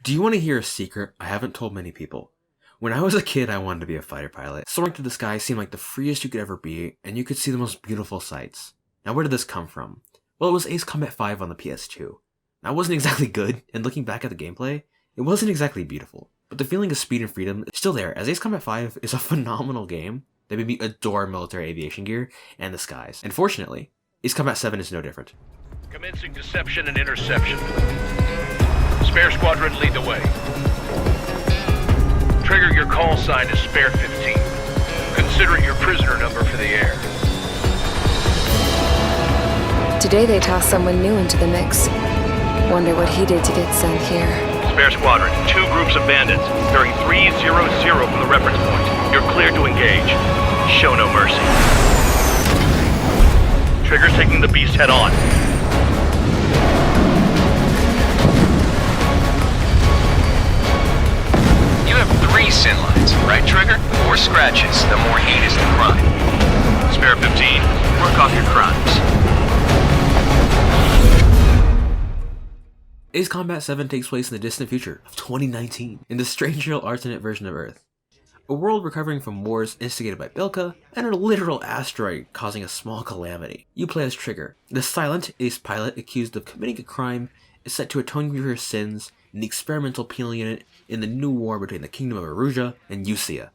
Do you want to hear a secret I haven't told many people? When I was a kid, I wanted to be a fighter pilot. Soaring through the sky seemed like the freest you could ever be, and you could see the most beautiful sights. Now, where did this come from? Well, it was Ace Combat 5 on the PS2. Now, it wasn't exactly good, and looking back at the gameplay, it wasn't exactly beautiful. But the feeling of speed and freedom is still there, as Ace Combat 5 is a phenomenal game that made me adore military aviation gear and the skies. And fortunately, Ace Combat 7 is no different. Commencing deception and interception. Spare Squadron, lead the way. Trigger, your call sign is Spare 15. Consider it your prisoner number for the air. Today they tossed someone new into the mix. Wonder what he did to get sent here. Spare Squadron, 2 groups of bandits, bearing 300 from the reference point. You're cleared to engage. Show no mercy. Trigger's taking the beast head on. You have 3 sin lines, right, Trigger? The more scratches, the more heinous the crime. Spare 15, work off your crimes. Ace Combat 7 takes place in the distant future of 2019, in the strange little alternate version of Earth. A world recovering from wars instigated by Bilka, and a literal asteroid causing a small calamity. You play as Trigger, the silent ace pilot accused of committing a crime is set to atone for his sins in the experimental penal unit in the new war between the Kingdom of Erusia and Usia.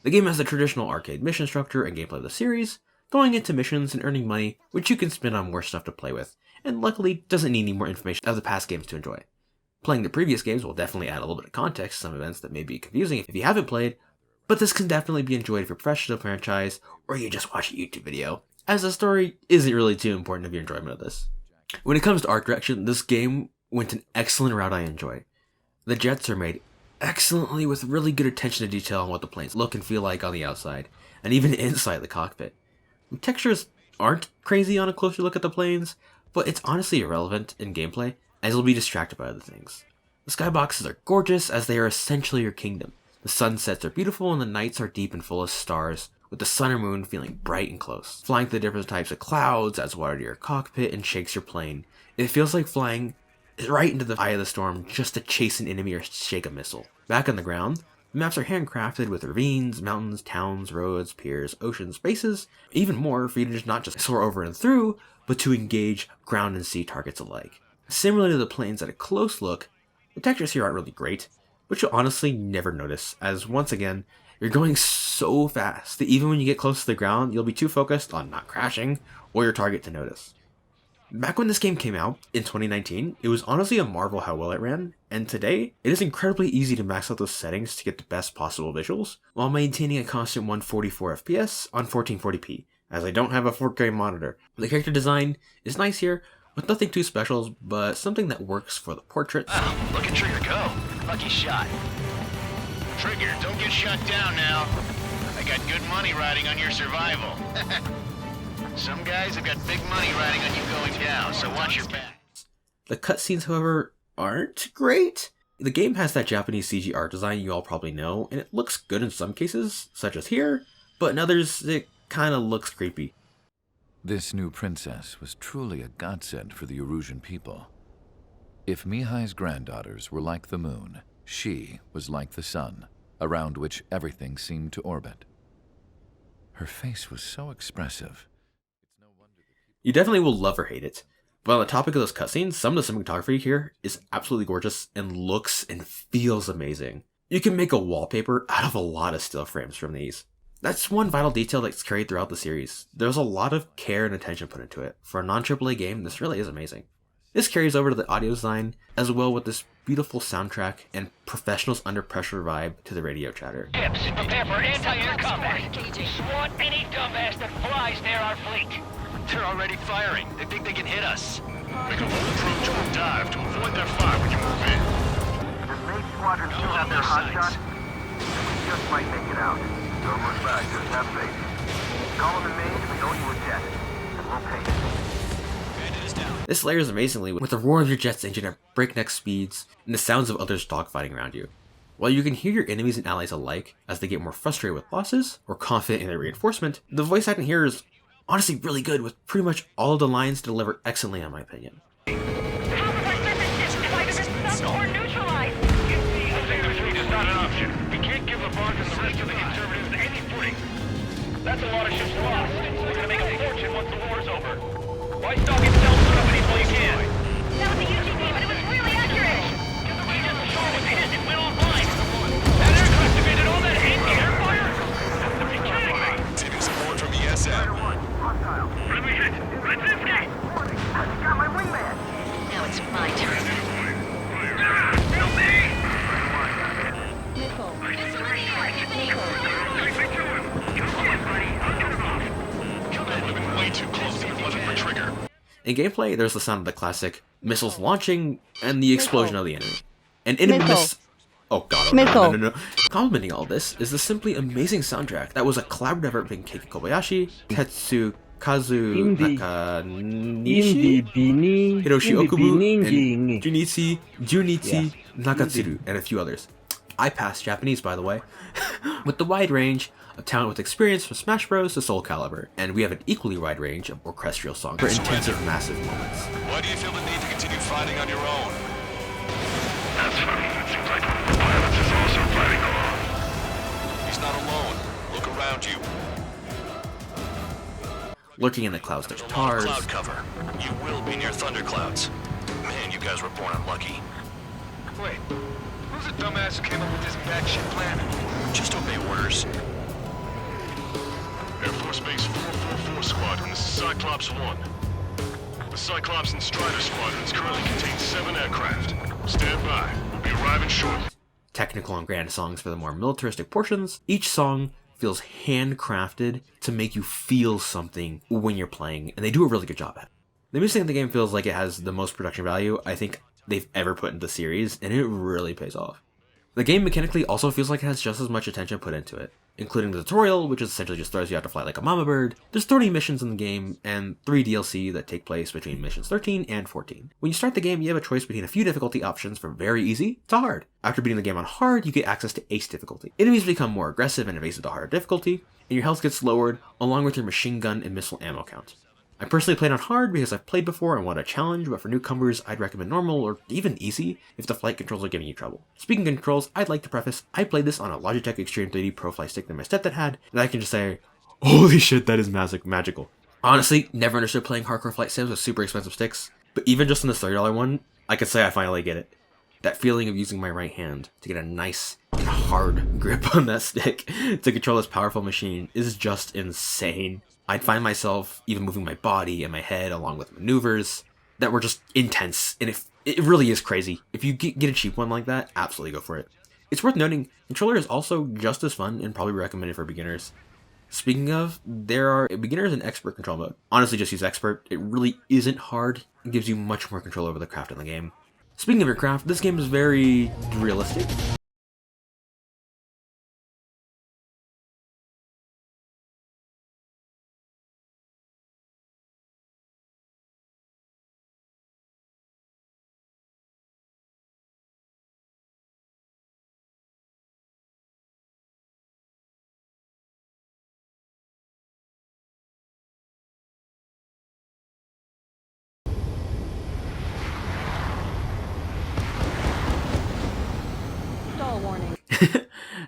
The game has the traditional arcade mission structure and gameplay of the series, going into missions and earning money, which you can spend on more stuff to play with, and luckily doesn't need any more information of the past games to enjoy. Playing the previous games will definitely add a little bit of context to some events that may be confusing if you haven't played, but this can definitely be enjoyed if you're fresh to the franchise, or you just watch a YouTube video, as the story isn't really too important of your enjoyment of this. When it comes to art direction, this game went an excellent route I enjoy. The jets are made excellently with really good attention to detail on what the planes look and feel like on the outside, and even inside the cockpit. The textures aren't crazy on a closer look at the planes, but it's honestly irrelevant in gameplay, as you'll be distracted by other things. The skyboxes are gorgeous, as they are essentially your kingdom. The sunsets are beautiful and the nights are deep and full of stars, with the sun or moon feeling bright and close. Flying through the different types of clouds adds water to your cockpit and shakes your plane. It feels like flying right into the eye of the storm just to chase an enemy or shake a missile. Back on the ground, the maps are handcrafted with ravines, mountains, towns, roads, piers, oceans, spaces, even more for you to just not just soar over and through, but to engage ground and sea targets alike. Similar to the planes at a close look, the textures here aren't really great, but you'll honestly never notice, as once again, you're going so fast that even when you get close to the ground, you'll be too focused on not crashing or your target to notice. Back when this game came out, in 2019, it was honestly a marvel how well it ran, and today, it is incredibly easy to max out those settings to get the best possible visuals, while maintaining a constant 144 FPS on 1440p, as I don't have a 4K monitor. The character design is nice here, with nothing too special, but something that works for the portrait. Oh, look at Trigger go. Lucky shot. Trigger, don't get shut down now. I got good money riding on your survival. Some guys have got big money riding on you going down, so watch your back. The cutscenes, however, aren't great. The game has that Japanese CG art design you all probably know, and it looks good in some cases, such as here, but in others, it kinda looks creepy. This new princess was truly a godsend for the Erusian people. If Mihai's granddaughters were like the moon, she was like the sun, around which everything seemed to orbit. Her face was so expressive. You definitely will love or hate it, but on the topic of those cutscenes, some of the cinematography here is absolutely gorgeous and looks and feels amazing. You can make a wallpaper out of a lot of still frames from these. That's one vital detail that's carried throughout the series. There's a lot of care and attention put into it. For a non-AAA game, this really is amazing. This carries over to the audio design, as well with this beautiful soundtrack and professionals under pressure vibe to the radio chatter. Ships, prepare for anti-air combat. Swat any dumbass that flies near our fleet. They're already firing. They think they can hit us. Make a full approach to a dive to avoid their fire. We can move in. Does Mace Squadron still have their hot shot? We just might make it out. Don't look back, just have faith. Call them in Maine and we owe you a jet. And we'll pay it. This layers amazingly with the roar of your jet's engine at breakneck speeds and the sounds of others dogfighting around you. While you can hear your enemies and allies alike as they get more frustrated with losses or confident in their reinforcement, the voice acting here is honestly really good, with pretty much all of the lines delivered excellently in my opinion. How was I missing this device is not or neutralized? not an option. We can't give LaBarge and the rest of the conservatives any footing. That's a lot of ships lost. We're gonna make a fortune once the war's over. Why stock and sell companies while you can? That was a UGB, but it was really accurate. He just shot with his and went offline. That aircraft evaded all that anti-air fire? Have to be kidding me. Taking support from ESM. What do we hit? Brzezinski! Got my wingman. Now it's my turn. Help me! Missile. Missile in the air. Take me to him. Come on, buddy. I'll get him off. That would have been way too close if it wasn't for Trigger. In gameplay, there's the sound of the classic missiles launching and the explosion of the enemy. An enemy Oh god, no. Complementing all this is the simply amazing soundtrack that was a collaborative effort between Keiki Kobayashi, Tetsukazu Nakanishi, Hiroshi Okubu, and Junichi Nakatsuru, and a few others. I passed Japanese, by the way. With the wide range of talent with experience from Smash Bros. To Soul Calibur, and we have an equally wide range of orchestral songs for intensive, massive moments. Why do you feel the need to continue fighting on your own? That's funny. It seems like one of the pilots is also fighting along. He's not alone. Look around you. Lurking in the clouds, there's There's a lot of cars. cloud cover. You will be near thunderclouds. Man, you guys were born unlucky. Wait, who's the dumbass who came up with this batshit plan? Just obey orders. Air Force Base 444 Squadron, this is Cyclops 1. The Cyclops and Strider squadrons currently contain 7 aircraft. Stand by. We'll be arriving shortly. Technical and grand songs for the more militaristic portions. Each song feels handcrafted to make you feel something when you're playing, and they do a really good job at it. The music in the game feels like it has the most production value I think they've ever put into the series, and it really pays off. The game mechanically also feels like it has just as much attention put into it, including the tutorial, which essentially just throws you out to fly like a mama bird. There's 30 missions in the game, and 3 DLC that take place between missions 13 and 14. When you start the game, you have a choice between a few difficulty options from very easy to hard. After beating the game on hard, you get access to ace difficulty. Enemies become more aggressive and evasive to hard difficulty, and your health gets lowered, along with your machine gun and missile ammo count. I personally played on hard because I've played before and want a challenge, but for newcomers, I'd recommend normal or even easy if the flight controls are giving you trouble. Speaking of controls, I'd like to preface, I played this on a Logitech Extreme 3D Pro Fly Stick that my stepdad had, and I can just say, holy shit, that is magical. Honestly, never understood playing hardcore flight sims with super expensive sticks, but even just on this $30 one, I could say I finally get it. That feeling of using my right hand to get a nice, hard grip on that stick to control this powerful machine is just insane. I'd find myself even moving my body and my head along with maneuvers that were just intense, and it really is crazy. If you get a cheap one like that, absolutely go for it. It's worth noting, controller is also just as fun and probably recommended for beginners. Speaking of, there are beginners and expert control mode. Honestly, just use expert. It really isn't hard and gives you much more control over the craft in the game. Speaking of your craft, this game is very realistic.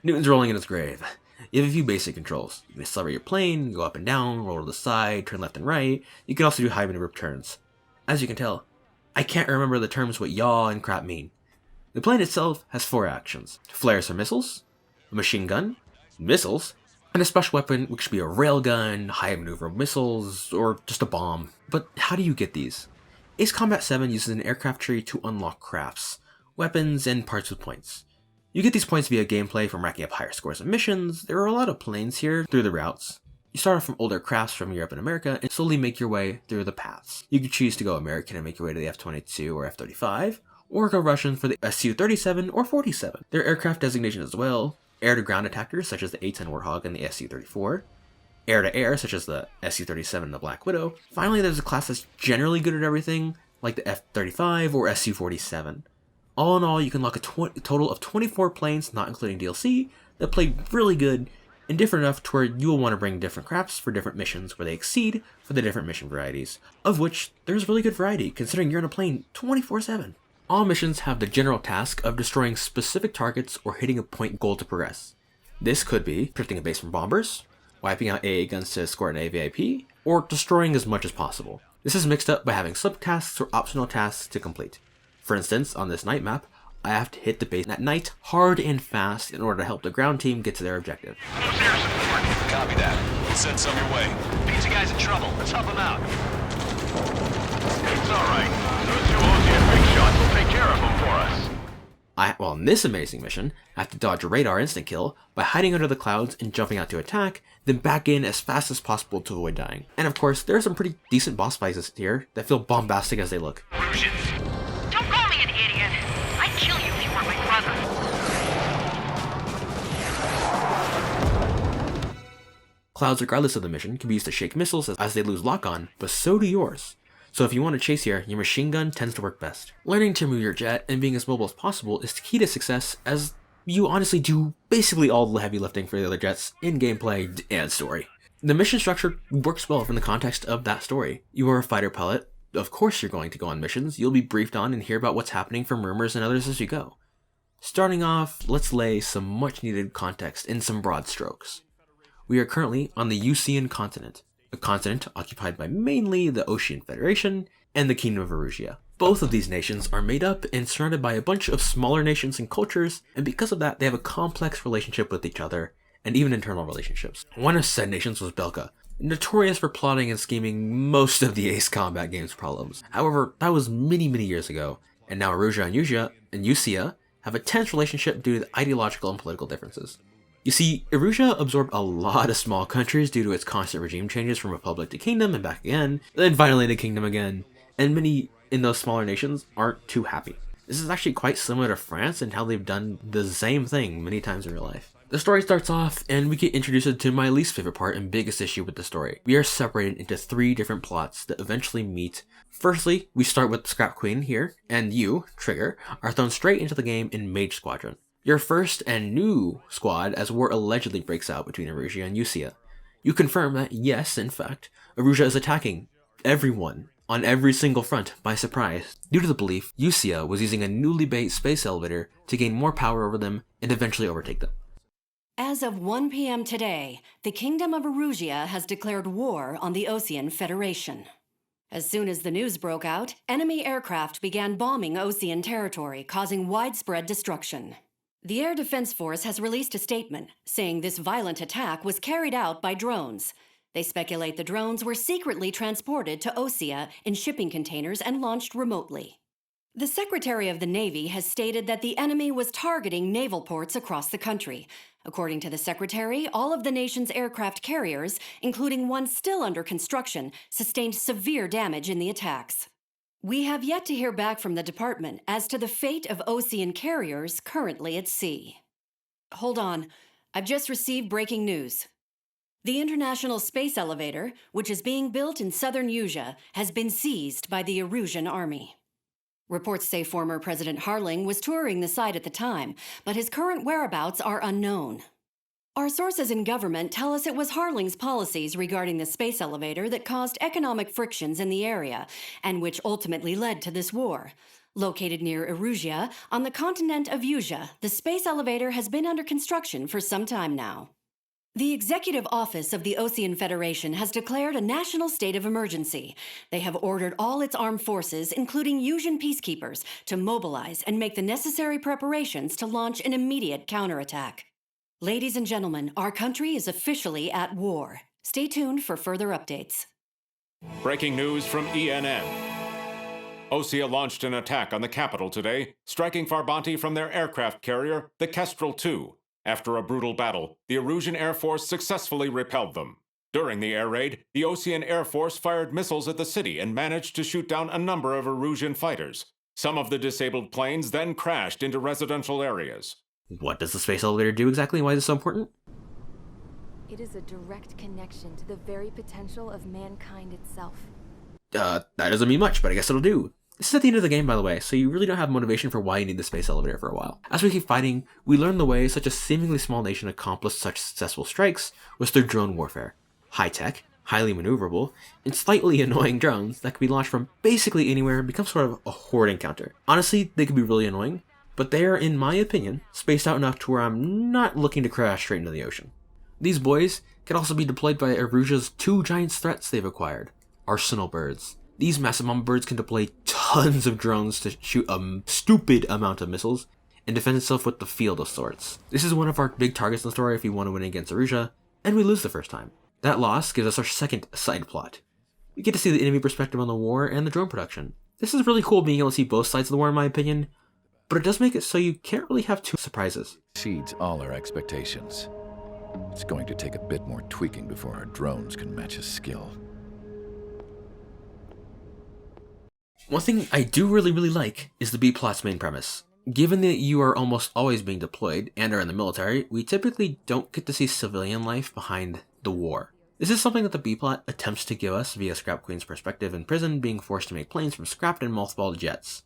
Newton's rolling in his grave. You have a few basic controls. You can accelerate your plane, go up and down, roll to the side, turn left and right. You can also do high maneuver turns. As you can tell, I can't remember the terms what yaw and crap mean. The plane itself has 4 actions. Flares for missiles, a machine gun, missiles, and a special weapon which could be a railgun, high maneuver missiles, or just a bomb. But how do you get these? Ace Combat 7 uses an aircraft tree to unlock crafts, weapons, and parts with points. You get these points via gameplay from racking up higher scores of missions. There are a lot of planes here through the routes. You start off from older crafts from Europe and America and slowly make your way through the paths. You can choose to go American and make your way to the F-22 or F-35, or go Russian for the Su-37 or 47. There are aircraft designations as well, air-to-ground attackers such as the A-10 Warthog and the Su-34, air-to-air such as the Su-37 and the Black Widow. Finally, there's a class that's generally good at everything, like the F-35 or Su-47. All in all, you can lock a total of 24 planes, not including DLC, that play really good and different enough to where you will want to bring different crafts for different missions where they exceed for the different mission varieties, of which there's really good variety considering you're on a plane 24/7. All missions have the general task of destroying specific targets or hitting a point goal to progress. This could be protecting a base from bombers, wiping out AA guns to escort an AVIP, or destroying as much as possible. This is mixed up by having subtasks or optional tasks to complete. For instance, on this night map, I have to hit the base at night hard and fast in order to help the ground team get to their objective. Copy that. We'll send some your way. Pizza guy's in trouble. Let's help him out. It's alright. Those two OCN big shots will take care of him for us. Well, in this amazing mission, I have to dodge a radar instant kill by hiding under the clouds and jumping out to attack, then back in as fast as possible to avoid dying. And of course, there are some pretty decent boss fights here that feel bombastic as they look. Don't call me an idiot. I'd kill you if you were my brother. Clouds, regardless of the mission, can be used to shake missiles as they lose lock-on, but so do yours. So if you want to chase here, your machine gun tends to work best. Learning to move your jet and being as mobile as possible is the key to success, as you honestly do basically all the heavy lifting for the other jets in gameplay and story. The mission structure works well from the context of that story. You are a fighter pilot, of course you're going to go on missions, you'll be briefed on and hear about what's happening from rumors and others as you go. Starting off, let's lay some much needed context in some broad strokes. We are currently on the Eucian continent, a continent occupied by mainly the Ocean Federation and the Kingdom of Erusia. Both of these nations are made up and surrounded by a bunch of smaller nations and cultures, and because of that they have a complex relationship with each other, and even internal relationships. One of said nations was Belka, notorious for plotting and scheming most of the Ace Combat game's problems. However, that was many years ago, and now Erusia and Eucia have a tense relationship due to ideological and political differences. You see, Erusia absorbed a lot of small countries due to its constant regime changes from republic to kingdom and back again, then finally to kingdom again, and many in those smaller nations aren't too happy. This is actually quite similar to France and how they've done the same thing many times in real life. The story starts off, and we get introduced to my least favorite part and biggest issue with the story. We are separated into 3 different plots that eventually meet. Firstly, we start with Scrap Queen here, and you, Trigger, are thrown straight into the game in Mage Squadron. Your first and new squad as war allegedly breaks out between Erusia and Eucia. You confirm that yes, in fact, Erusia is attacking everyone on every single front by surprise, due to the belief Eucia was using a newly built space elevator to gain more power over them and eventually overtake them. As of 1 p.m. today, the Kingdom of Erusia has declared war on the Ocean Federation. As soon as the news broke out, enemy aircraft began bombing Ocean territory, causing widespread destruction. The Air Defense Force has released a statement saying this violent attack was carried out by drones. They speculate the drones were secretly transported to Osea in shipping containers and launched remotely. The Secretary of the Navy has stated that the enemy was targeting naval ports across the country. According to the Secretary, all of the nation's aircraft carriers, including one still under construction, sustained severe damage in the attacks. We have yet to hear back from the department as to the fate of Ocean carriers currently at sea. Hold on, I've just received breaking news. The International Space Elevator, which is being built in southern Eusia, has been seized by the Erusian Army. Reports say former President Harling was touring the site at the time, but his current whereabouts are unknown. Our sources in government tell us it was Harling's policies regarding the space elevator that caused economic frictions in the area, and which ultimately led to this war. Located near Erusia, on the continent of Eusia, the space elevator has been under construction for some time now. The Executive Office of the Ocean Federation has declared a national state of emergency. They have ordered all its armed forces, including Eusian peacekeepers, to mobilize and make the necessary preparations to launch an immediate counterattack. Ladies and gentlemen, our country is officially at war. Stay tuned for further updates. Breaking news from ENN. Osea launched an attack on the capital today, striking Farbanti from their aircraft carrier, the Kestrel II. After a brutal battle, the Erusian Air Force successfully repelled them. During the air raid, the Ocean Air Force fired missiles at the city and managed to shoot down a number of Erusian fighters. Some of the disabled planes then crashed into residential areas. What does the space elevator do exactly? Why is it so important? It is a direct connection to the very potential of mankind itself. That doesn't mean much, but I guess it'll do. This is at the end of the game, by the way, so you really don't have motivation for why you need the space elevator for a while. As we keep fighting, we learn the way such a seemingly small nation accomplished such successful strikes was through drone warfare. High-tech, highly maneuverable, and slightly annoying drones that can be launched from basically anywhere and become sort of a horde encounter. Honestly, they can be really annoying, but they are, in my opinion, spaced out enough to where I'm not looking to crash straight into the ocean. These boys can also be deployed by Erusia's 2 giant threats they've acquired, Arsenal Birds. These massive mama birds can deploy tons of drones to shoot a stupid amount of missiles and defend itself with the field of sorts. This is one of our big targets in the story if we want to win against Erusia, and we lose the first time. That loss gives us our second side plot. We get to see the enemy perspective on the war and the drone production. This is really cool being able to see both sides of the war in my opinion, but it does make it so you can't really have too surprises. Exceeds all our expectations. It's going to take a bit more tweaking before our drones can match his skill. One thing I do really like is the B-plot's main premise. Given that you are almost always being deployed and are in the military, we typically don't get to see civilian life behind the war. This is something that the B-plot attempts to give us via Scrap Queen's perspective in prison, being forced to make planes from scrapped and mothballed jets.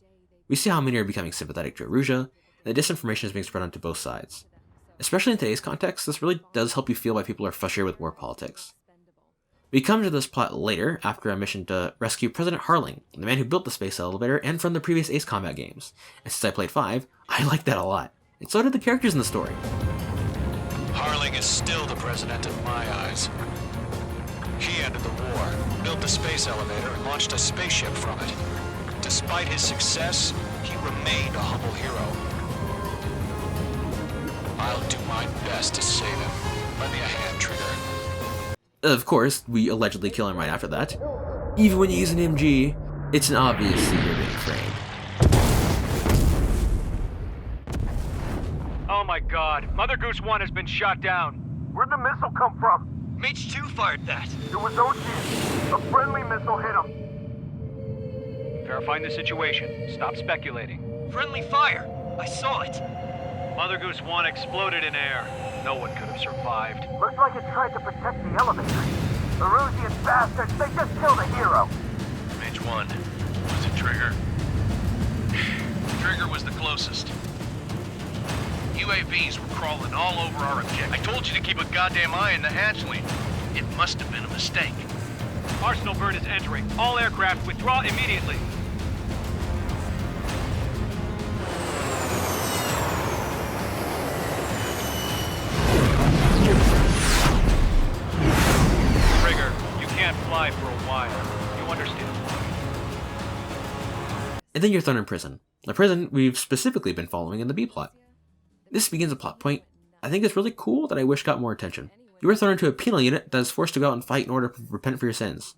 We see how many are becoming sympathetic to Erusia, and the disinformation is being spread onto both sides. Especially in today's context, this really does help you feel why people are frustrated with war politics. We come to this plot later, after a mission to rescue President Harling, the man who built the space elevator and from the previous Ace Combat games. And since I played 5, I liked that a lot. And so did the characters in the story. Harling is still the president in my eyes. He ended the war, built the space elevator, and launched a spaceship from it. Despite his success, he remained a humble hero. I'll do my best to save him. Lend me a hand, Trigger. Of course, we allegedly kill him right after that. Even when you use an MG, it's an obvious you're being framed. Oh my god, Mother Goose 1 has been shot down. Where'd the missile come from? Mage 2 fired that. It was Ocean. A friendly missile hit him. Verifying the situation. Stop speculating. Friendly fire. I saw it. Mother Goose 1 exploded in air. No one could have survived. Looks like it tried to protect the elevator. The Erusian bastards, they just killed a hero. Mage 1. Was it Trigger? Trigger was the closest. UAVs were crawling all over our objective. I told you to keep a goddamn eye on the hatchling. It must have been a mistake. Arsenal Bird is entering. All aircraft withdraw immediately. Trigger, you can't fly for a while. You understand? And then you're thrown in prison. The prison we've specifically been following in the B-plot. This begins a plot point I think is really cool that I wish got more attention. You are thrown into a penal unit that is forced to go out and fight in order to repent for your sins.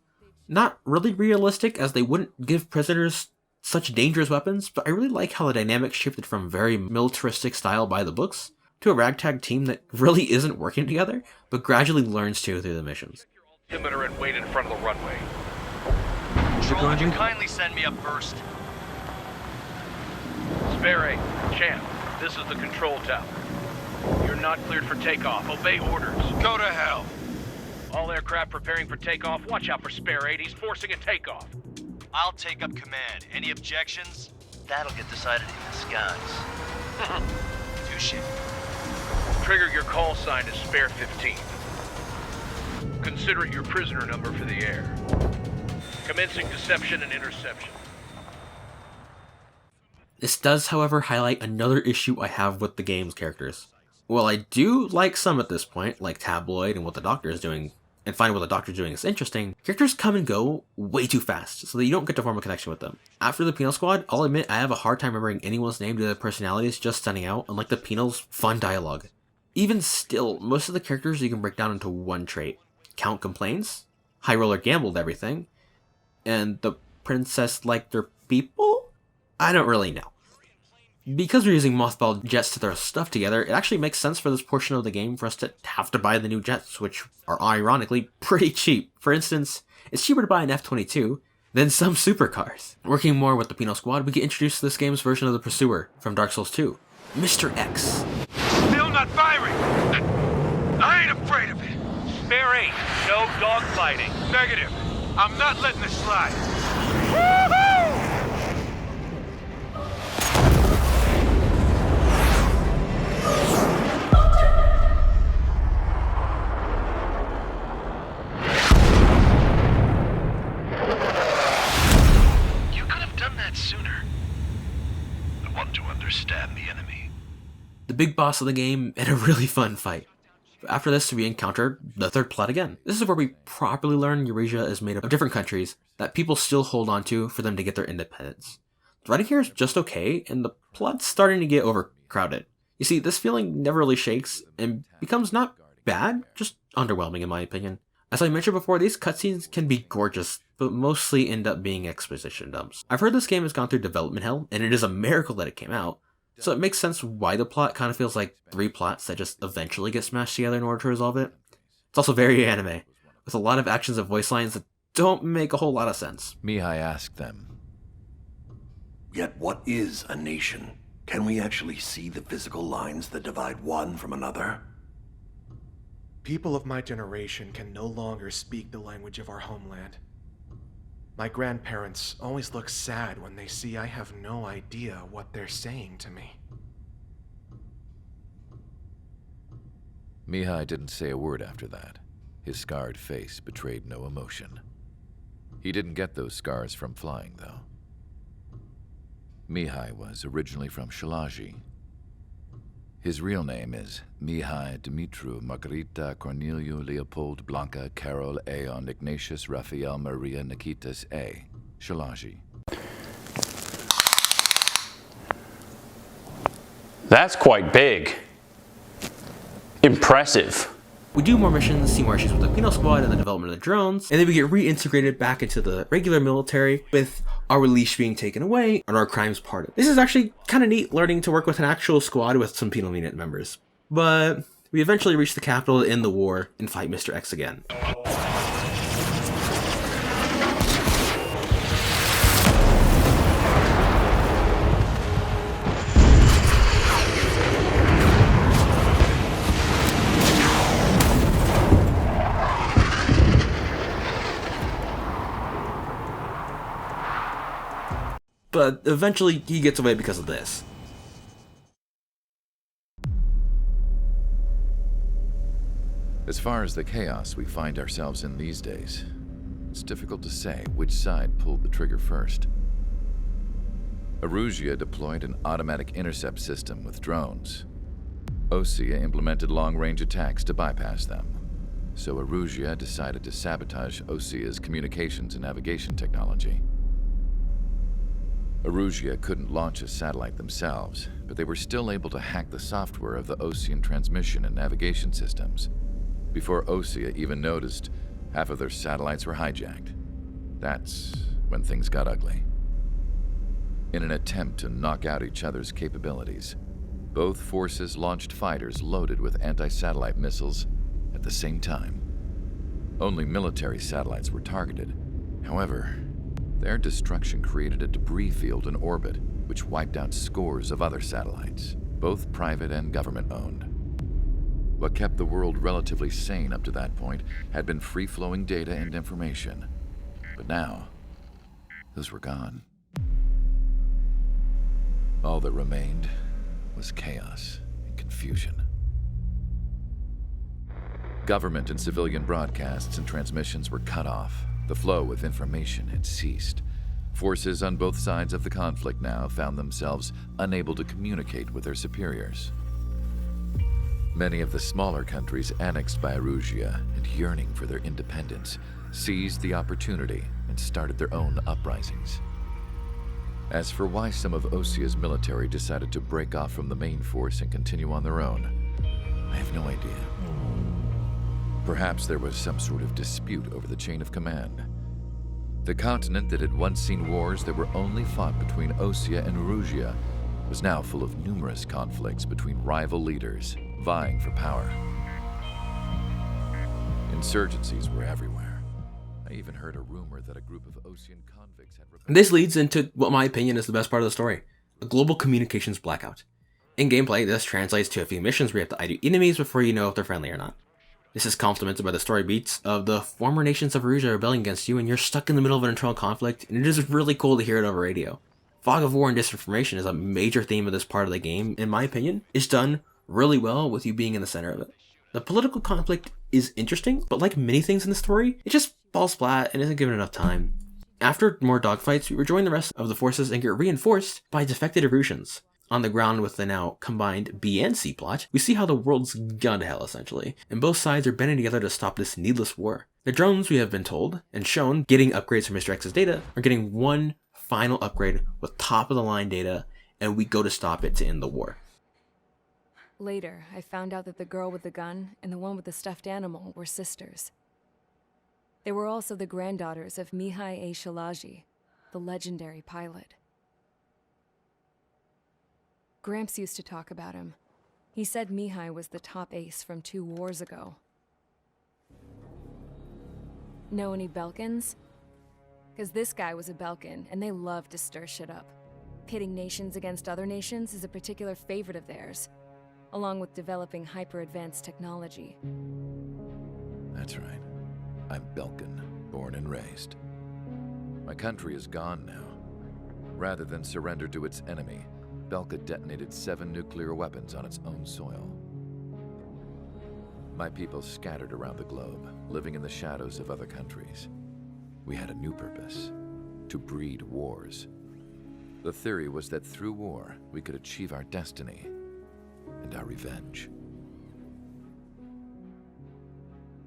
Not really realistic, as they wouldn't give prisoners such dangerous weapons, but I really like how the dynamic shifted from very militaristic style by the books to a ragtag team that really isn't working together, but gradually learns to through the missions. Altimeter and wait in front of the runway. Control, would you kindly send me up first? Sperry, Champ, this is the control tower. You're not cleared for takeoff. Obey orders. Go to hell. All aircraft preparing for takeoff. Watch out for Spare 8. He's forcing a takeoff. I'll take up command. Any objections? That'll get decided in the skies. Touche. Trigger, your call sign is Spare 15. Consider it your prisoner number for the air. Commencing deception and interception. This does, however, highlight another issue I have with the game's characters. While I do like some at this point, like Tabloid and what the Doctor is doing, and finding what the Doctor's doing is interesting, characters come and go way too fast, so that you don't get to form a connection with them. After the Penal Squad, I'll admit I have a hard time remembering anyone's name due to their personalities just standing out, unlike the Penal's fun dialogue. Even still, most of the characters you can break down into one trait. Count complains, High Roller gambled everything, and the Princess liked their people? I don't really know. Because we're using mothballed jets to throw stuff together, it actually makes sense for this portion of the game for us to have to buy the new jets, which are ironically pretty cheap. For instance, it's cheaper to buy an F-22 than some supercars. Working more with the Penal Squad, we get introduced to this game's version of the Pursuer from Dark Souls 2, Mr. X. Still not firing! I ain't afraid of it! Spare 8, no dogfighting. Negative. I'm not letting this slide. Woohoo! the big boss of the game, and a really fun fight. After this, we encounter the third plot again. This is where we properly learn Eurasia is made up of different countries that people still hold on to for them to get their independence. The writing here is just okay, and the plot's starting to get overcrowded. You see, this feeling never really shakes, and becomes not bad, just underwhelming in my opinion. As I mentioned before, these cutscenes can be gorgeous, but mostly end up being exposition dumps. I've heard this game has gone through development hell, and it is a miracle that it came out, so it makes sense why the plot kind of feels like 3 plots that just eventually get smashed together in order to resolve it. It's also very anime, with a lot of actions and voice lines that don't make a whole lot of sense. Mihai asked them, "Yet what is a nation? Can we actually see the physical lines that divide one from another?" People of my generation can no longer speak the language of our homeland. My grandparents always look sad when they see I have no idea what they're saying to me. Mihai didn't say a word after that. His scarred face betrayed no emotion. He didn't get those scars from flying, though. Mihai was originally from Shalaji. His real name is Mihai Dumitru Margarita Corneliu Leopold Blanca Carol Aeon Ignatius Raphael Maria Nikitas A. Shalaji. That's quite big. Impressive. We do more missions, see more issues with the Penal Squad and the development of the drones, and then we get reintegrated back into the regular military with our leash being taken away and our crimes pardoned. This is actually kind of neat, learning to work with an actual squad with some penal unit members. But we eventually reach the capital to end the war and fight Mr. X again. But eventually he gets away because of this. As far as the chaos we find ourselves in these days, it's difficult to say which side pulled the trigger first. Erusia deployed an automatic intercept system with drones. Osea implemented long-range attacks to bypass them. So Erusia decided to sabotage Osea's communications and navigation technology. Erusia couldn't launch a satellite themselves, but they were still able to hack the software of the Osean transmission and navigation systems. Before Osea even noticed, half of their satellites were hijacked. That's when things got ugly. In an attempt to knock out each other's capabilities, both forces launched fighters loaded with anti-satellite missiles at the same time. Only military satellites were targeted. However, their destruction created a debris field in orbit, which wiped out scores of other satellites, both private and government-owned. What kept the world relatively sane up to that point had been free-flowing data and information. But now, those were gone. All that remained was chaos and confusion. Government and civilian broadcasts and transmissions were cut off. The flow of information had ceased. Forces on both sides of the conflict now found themselves unable to communicate with their superiors. Many of the smaller countries annexed by Erusia and yearning for their independence seized the opportunity and started their own uprisings. As for why some of Osea's military decided to break off from the main force and continue on their own, I have no idea. Perhaps there was some sort of dispute over the chain of command. The continent that had once seen wars that were only fought between Osea and Erusia was now full of numerous conflicts between rival leaders vying for power. Insurgencies were everywhere. I even heard a rumor that a group of Osean convicts had... This leads into what my opinion is the best part of the story: a global communications blackout. In gameplay, this translates to a few missions where you have to ID enemies before you know if they're friendly or not. This is complemented by the story beats of the former nations of Erusia rebelling against you, and you're stuck in the middle of an internal conflict, and it is really cool to hear it over radio. Fog of war and disinformation is a major theme of this part of the game, in my opinion. It's done really well with you being in the center of it. The political conflict is interesting, but like many things in the story, it just falls flat and isn't given enough time. After more dogfights, we rejoin the rest of the forces and get reinforced by defected Erusians. On the ground with the now combined B and C plot, we see how the world's gone to hell essentially, and both sides are banding together to stop this needless war. The drones, we have been told and shown, getting upgrades from Mr. X's data, are getting one final upgrade with top of the line data, and we go to stop it to end the war. Later, I found out that the girl with the gun and the one with the stuffed animal were sisters. They were also the granddaughters of Mihai A. Shalaji, the legendary pilot. Gramps used to talk about him. He said Mihai was the top ace from 2 wars ago. Know any Belkans? Because this guy was a Belkan, and they love to stir shit up. Pitting nations against other nations is a particular favorite of theirs, along with developing hyper-advanced technology. That's right. I'm Belkan, born and raised. My country is gone now. Rather than surrender to its enemy, Belka detonated 7 nuclear weapons on its own soil. My people scattered around the globe, living in the shadows of other countries. We had a new purpose: to breed wars. The theory was that through war, we could achieve our destiny and our revenge.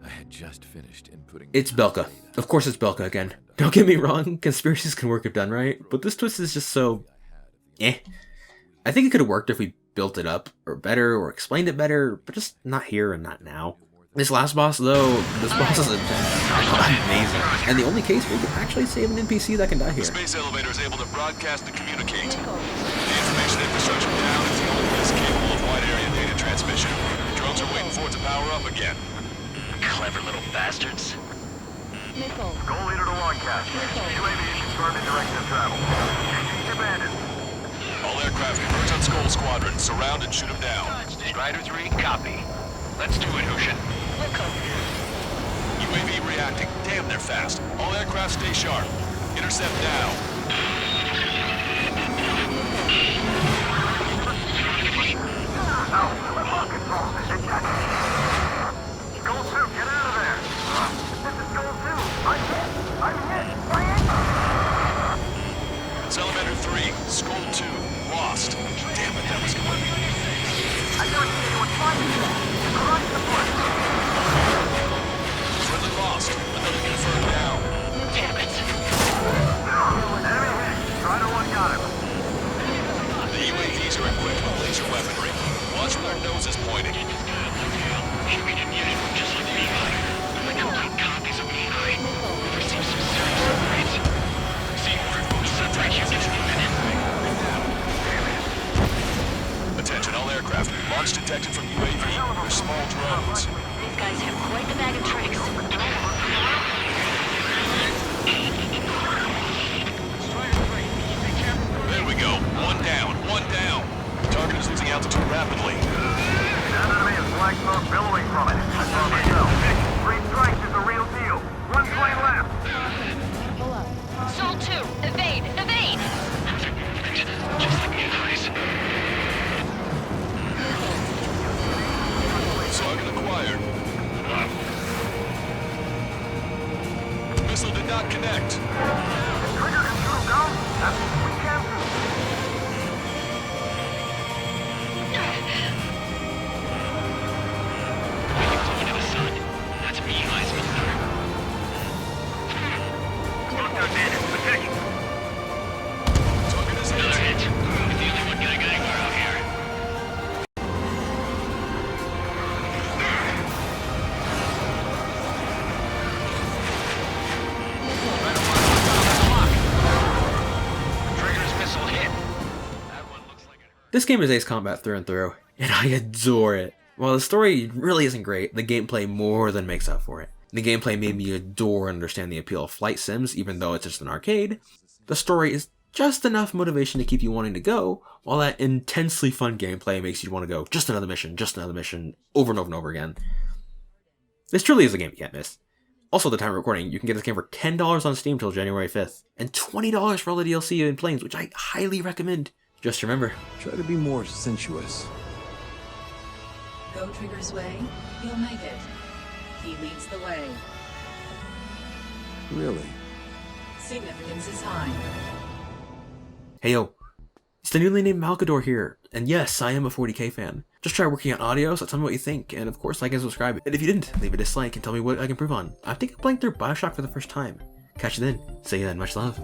I had just finished inputting... It's Belka. Of course it's Belka again. Don't get me wrong, conspiracies can work if done right, but this twist is just so... I think it could have worked if we built it up, or better, or explained it better, but just not here and not now. This last boss, though, this boss is amazing, and the only case where we can actually save an NPC that can die here. The space elevator is able to broadcast and communicate. The information infrastructure down is the only place capable of wide area data transmission. Drones are waiting for it to power up again. Clever little bastards. Goal leader to Longcast. UAV is confirmed in direction of travel. Engines abandoned. All aircraft converge on Skull Squadron. Surround and shoot them down. Strider 3, copy. Let's do it, Hushin. UAV reacting. Damn, they're fast. All aircraft stay sharp. Intercept now. Goal 2, get out of there! This is Goal 2! I'm hit! It's Elevator 3, Skull 2, lost. Damn it, that was good. I don't see anyone fighting! Crush the place! Friendly lost. Another confirmed down. Damn it. Enemy hit! Strider 1 got him. The UAVs are equipped with laser weaponry. Watch where their nose is pointing. Human unit just like Mihai. The complete copies of Mihai. We've received some serious upgrades. See, separate humans moving. Attention all aircraft. Launch detected from UAV. They're small drones. These guys have quite the bag of tricks. There we go. One down. One down. The target is losing altitude rapidly. That enemy is black smoke billowing from it. I saw myself. 3 strikes is a real deal. 1 plane left. Sol 2, evade! Evade! Just like Mihai's. Target acquired. Missile did not connect. Trigger can shoot him down. That's what we can do. Going to the sun. That's Mihai's mother. Lockdown bandits, attacking. Target is hit. Another hit. It's the only one getting anywhere out here. Trigger's missile hit. This game is Ace Combat through and through, and I adore it. While the story really isn't great, the gameplay more than makes up for it. The gameplay made me adore and understand the appeal of flight sims, even though it's just an arcade. The story is just enough motivation to keep you wanting to go, while that intensely fun gameplay makes you want to go just another mission, over and over and over again. This truly is a game you can't miss. Also, at the time of recording, you can get this game for $10 on Steam till January 5th, and $20 for all the DLC and planes, which I highly recommend. Just remember, try to be more sensuous. Go Trigger's way, you'll make it. He leads the way. Really? Significance is high. hey yo, It's the newly named Malcador here, and yes, I am a 40k fan. Just try working on audio, so tell me what you think, and of course like and subscribe. And if you didn't, leave a dislike and tell me what I can improve on. I think I'm playing through Bioshock for the first time. Catch you then. See you then, much love.